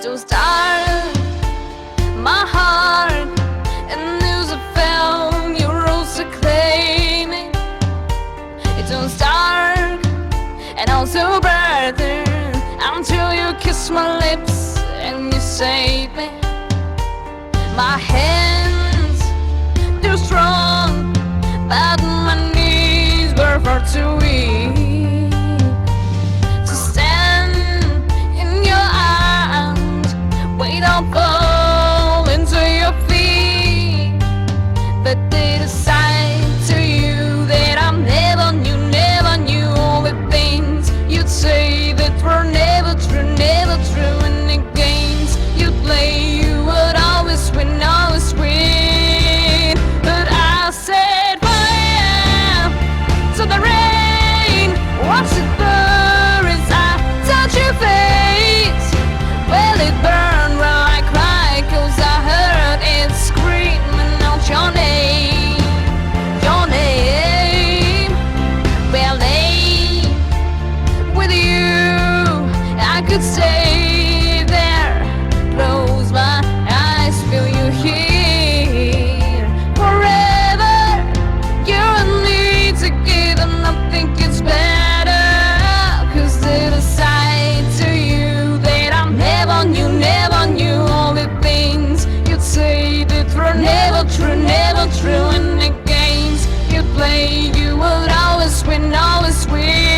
to start my heart, and there's a film you're also claiming. It don't start and also better until you kiss my lips and you save me. My hands, they're strong, but my knees were far too weak to stand in your arms, wait I'll fall into your feet. But they decide to you that I never knew all the things you'd say that were never true, never true. And the games you play, you would always win, always win. But I said fire to the rain, watch it burn as I touch your face. Well, it burned while I cried, 'cause I heard it screaming out your name, your name. Well, hey, with you I could stay there, close my eyes, feel you here forever. You and me together, and I think it's better, 'cause they decide to you that I never knew all the things you'd say that were never true, never true. And the games you play, you would always win, always win.